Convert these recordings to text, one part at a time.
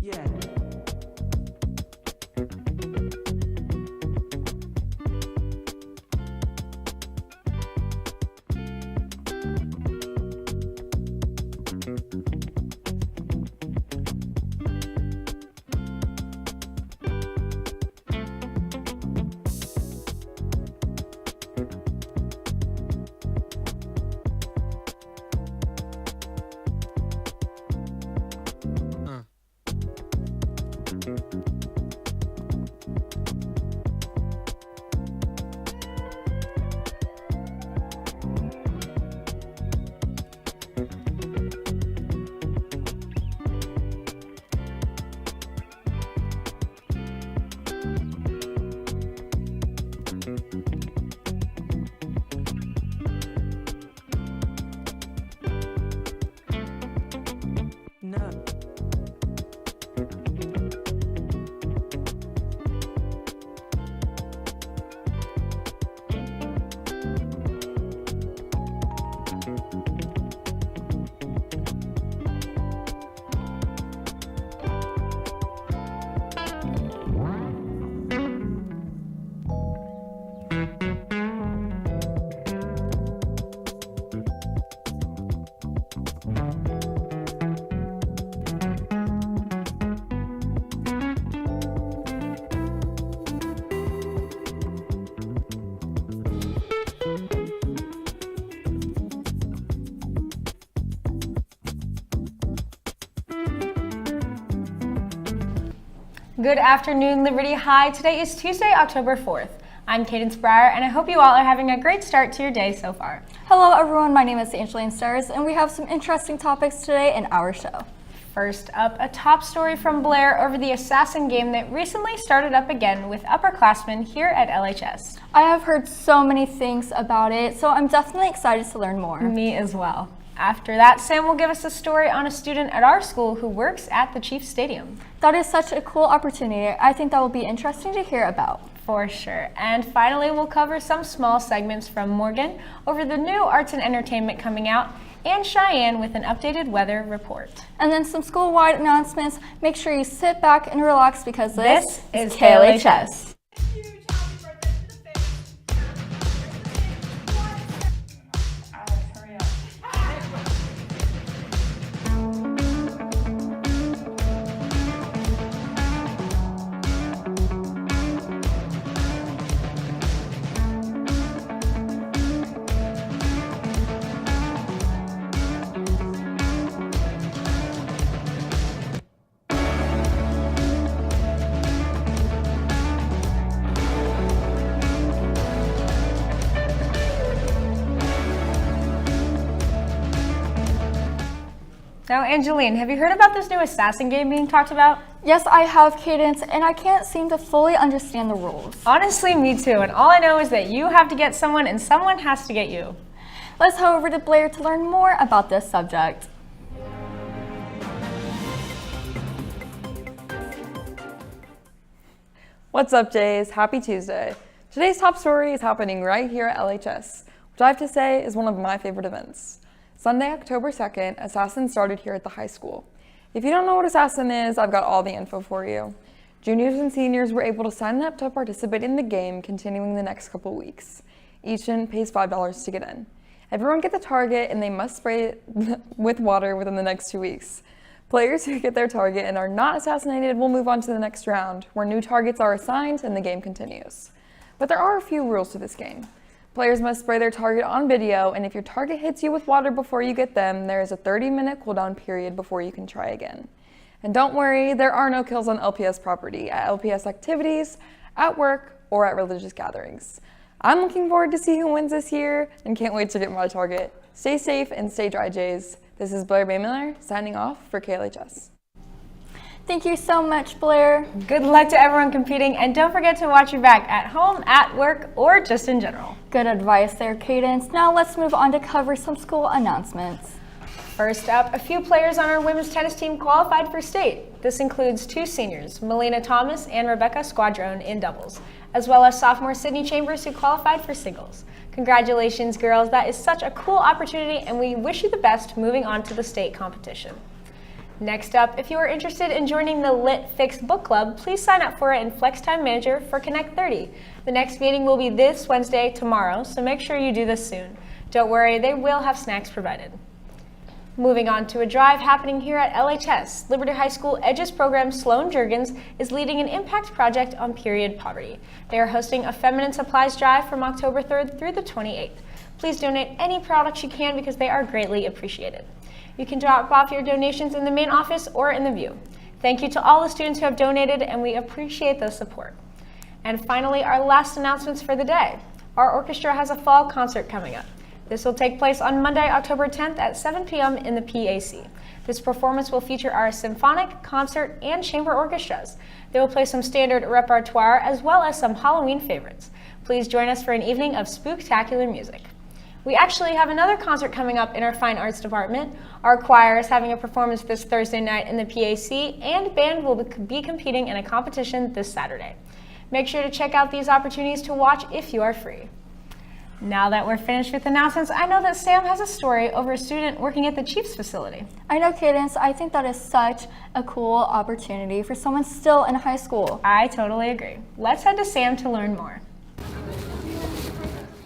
Yeah. Good afternoon, Liberty High. Today is Tuesday, October 4th. I'm Cadence Breyer, and I hope you all are having a great start to your day so far. Hello everyone, my name is Angeline Stars, and we have some interesting topics today in our show. First up, a top story from Blair over the Assassin game that recently started up again with upperclassmen here at LHS. I have heard so many things about it, so I'm definitely excited to learn more. Me as well. After that, Sam will give us a story on a student at our school who works at the Chiefs Stadium. That is such a cool opportunity. I think that will be interesting to hear about. For sure. And finally, we'll cover some small segments from Morgan over the new arts and entertainment coming out, and Cheyenne with an updated weather report. And then some school-wide announcements. Make sure you sit back and relax because this is KLHS. Now, Angeline, have you heard about this new Assassin game being talked about? Yes, I have, Cadence, and I can't seem to fully understand the rules. Honestly, me too, and all I know is that you have to get someone and someone has to get you. Let's head over to Blair to learn more about this subject. What's up, Jays? Happy Tuesday. Today's top story is happening right here at LHS, which I have to say is one of my favorite events. Sunday, October 2nd, Assassin started here at the high school. If you don't know what Assassin is, I've got all the info for you. Juniors and seniors were able to sign up to participate in the game continuing the next couple weeks. Each student pays $5 to get in. Everyone gets a target and they must spray it with water within the next 2 weeks. Players who get their target and are not assassinated will move on to the next round, where new targets are assigned and the game continues. But there are a few rules to this game. Players must spray their target on video, and if your target hits you with water before you get them, there is a 30-minute cooldown period before you can try again. And don't worry, there are no kills on LPS property at LPS activities, at work, or at religious gatherings. I'm looking forward to see who wins this year and can't wait to get my target. Stay safe and stay dry, Jays. This is Blair Baymiller signing off for KLHS. Thank you so much, Blair. Good luck to everyone competing, and don't forget to watch your back at home, at work, or just in general. Good advice there, Cadence. Now let's move on to cover some school announcements. First up, a few players on our women's tennis team qualified for state. This includes two seniors, Melina Thomas and Rebecca Squadrone in doubles, as well as sophomore Sydney Chambers who qualified for singles. Congratulations, girls. That is such a cool opportunity, and we wish you the best moving on to the state competition. Next up, if you are interested in joining the Lit Fixed Book Club, please sign up for it in Flex Time Manager for Connect 30. The next meeting will be this Wednesday, tomorrow, so make sure you do this soon. Don't worry, they will have snacks provided. Moving on to a drive happening here at LHS, Liberty High School EDGES program Sloan Jurgens is leading an impact project on period poverty. They are hosting a feminine supplies drive from October 3rd through the 28th. Please donate any products you can because they are greatly appreciated. You can drop off your donations in the main office or in the view. Thank you to all the students who have donated, and we appreciate the support. And finally, our last announcements for the day. Our orchestra has a fall concert coming up. This will take place on Monday, October 10th at 7 p.m. in the PAC. This performance will feature our symphonic, concert, and chamber orchestras. They will play some standard repertoire as well as some Halloween favorites. Please join us for an evening of spooktacular music. We actually have another concert coming up in our Fine Arts department. Our choir is having a performance this Thursday night in the PAC, and band will be competing in a competition this Saturday. Make sure to check out these opportunities to watch if you are free. Now that we're finished with announcements, I know that Sam has a story over a student working at the Chiefs facility. I know, Cadence. I think that is such a cool opportunity for someone still in high school. I totally agree. Let's head to Sam to learn more.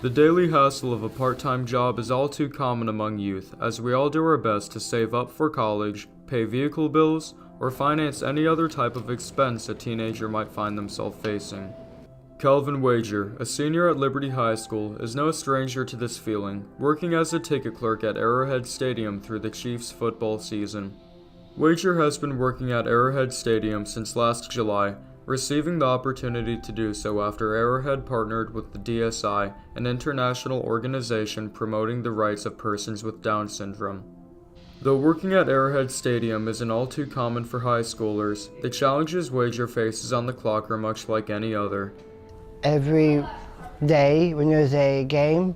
The daily hustle of a part-time job is all too common among youth, as we all do our best to save up for college, pay vehicle bills, or finance any other type of expense a teenager might find themselves facing. Calvin Wager, a senior at Liberty High School, is no stranger to this feeling, working as a ticket clerk at Arrowhead Stadium through the Chiefs football season. Wager has been working at Arrowhead Stadium since last July, receiving the opportunity to do so after Arrowhead partnered with the DSI, an international organization promoting the rights of persons with Down syndrome. Though working at Arrowhead Stadium isn't all too common for high schoolers, the challenges Wager faces on the clock are much like any other. Every day when there's a game,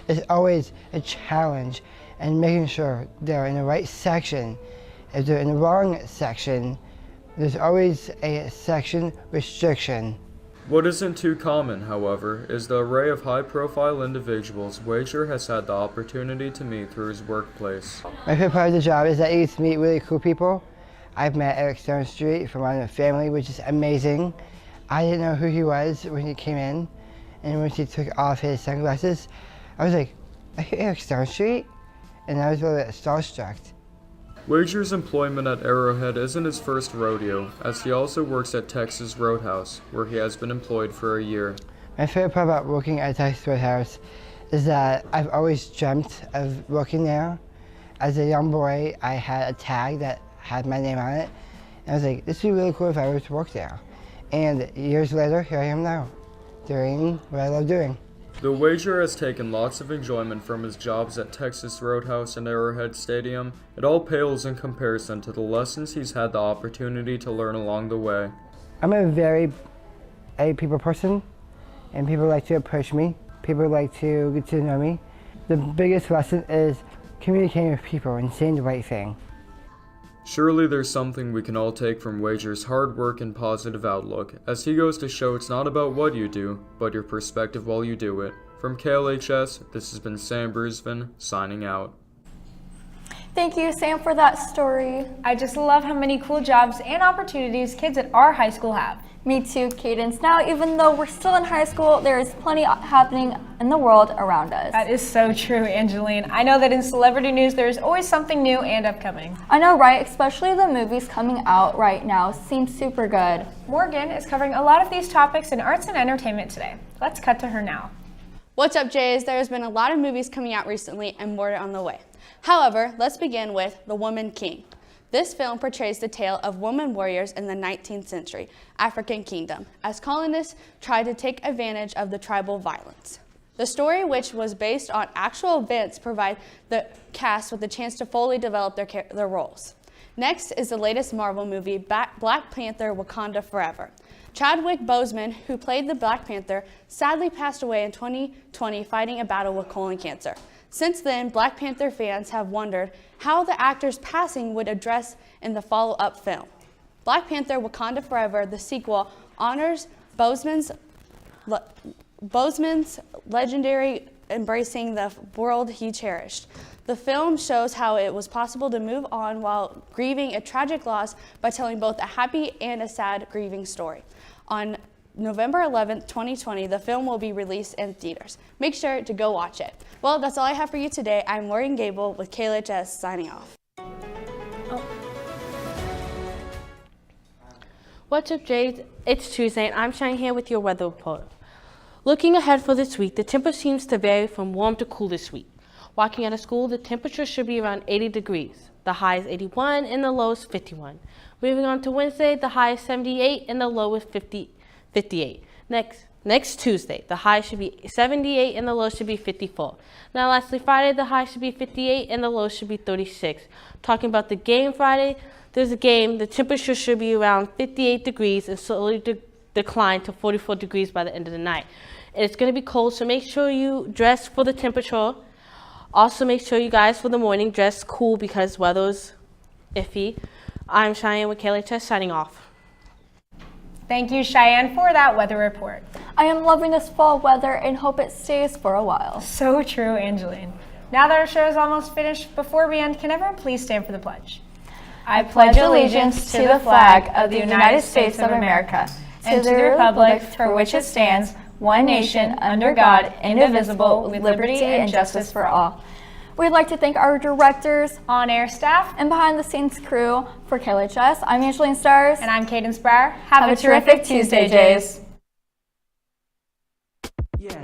it's always a challenge, and making sure they're in the right section. If they're in the wrong section, there's always a section restriction. What isn't too common, however, is the array of high-profile individuals Wager has had the opportunity to meet through his workplace. My favorite part of the job is that I get to meet really cool people. I've met Eric Stonestreet from Modern Family, which is amazing. I didn't know who he was when he came in, and when he took off his sunglasses, I was like, "Are you Eric Stonestreet?" And I was really starstruck. Wager's employment at Arrowhead isn't his first rodeo, as he also works at Texas Roadhouse, where he has been employed for a year. My favorite part about working at Texas Roadhouse is that I've always dreamt of working there. As a young boy, I had a tag that had my name on it, and I was like, this would be really cool if I were to work there. And years later, here I am now, doing what I love doing. Though Wager has taken lots of enjoyment from his jobs at Texas Roadhouse and Arrowhead Stadium, it all pales in comparison to the lessons he's had the opportunity to learn along the way. I'm a people person, and people like to approach me. People like to get to know me. The biggest lesson is communicating with people and saying the right thing. Surely there's something we can all take from Wager's hard work and positive outlook, as he goes to show it's not about what you do, but your perspective while you do it. From KLHS, this has been Sam Bruisvin, signing out. Thank you, Sam, for that story. I just love how many cool jobs and opportunities kids at our high school have. Me too, Cadence. Now, even though we're still in high school, there is plenty happening in the world around us. That is so true, Angeline. I know that in celebrity news, there's always something new and upcoming. I know, right? Especially the movies coming out right now seem super good. Morgan is covering a lot of these topics in arts and entertainment today. Let's cut to her now. What's up, Jays? There's been a lot of movies coming out recently and more on the way. However, let's begin with The Woman King. This film portrays the tale of women warriors in the 19th century African kingdom, as colonists tried to take advantage of the tribal violence. The story, which was based on actual events, provides the cast with a chance to fully develop their roles. Next is the latest Marvel movie, Black Panther: Wakanda Forever. Chadwick Boseman, who played the Black Panther, sadly passed away in 2020 fighting a battle with colon cancer. Since then, Black Panther fans have wondered how the actor's passing would address in the follow-up film. Black Panther: Wakanda Forever, the sequel, honors Boseman's legendary embracing the world he cherished. The film shows how it was possible to move on while grieving a tragic loss by telling both a happy and a sad grieving story. On November 11th, 2020, the film will be released in theaters. Make sure to go watch it. Well, that's all I have for you today. I'm Morgan Gable with KLHS signing off. What's up, Jays? It's Tuesday, and I'm Shine here with your weather report. Looking ahead for this week, the temperature seems to vary from warm to cool this week. Walking out of school, the temperature should be around 80 degrees. The high is 81 and the low is 51. Moving on to Wednesday, the high is 78 and the low is 58. Next Tuesday, the high should be 78 and the low should be 54. Now lastly, Friday, the high should be 58 and the low should be 36. Talking about the game Friday, there's a game, the temperature should be around 58 degrees and slowly decline to 44 degrees by the end of the night. And it's going to be cold, so make sure you dress for the temperature. Also make sure you guys for the morning dress cool because weather's iffy. I'm Cheyenne with KLHS signing off. Thank you, Cheyenne, for that weather report. I am loving this fall weather and hope it stays for a while. So true, Angeline. Now that our show is almost finished, before we end, can everyone please stand for the pledge? I pledge allegiance to the flag of the United States of America and to the republic for which it stands, one nation, under God, indivisible, with liberty and justice for all. We'd like to thank our directors, on-air staff, and behind-the-scenes crew for KLHS. I'm Angeline Stars. and I'm Cadence Breyer. Have a terrific Tuesday, Jays. Yeah.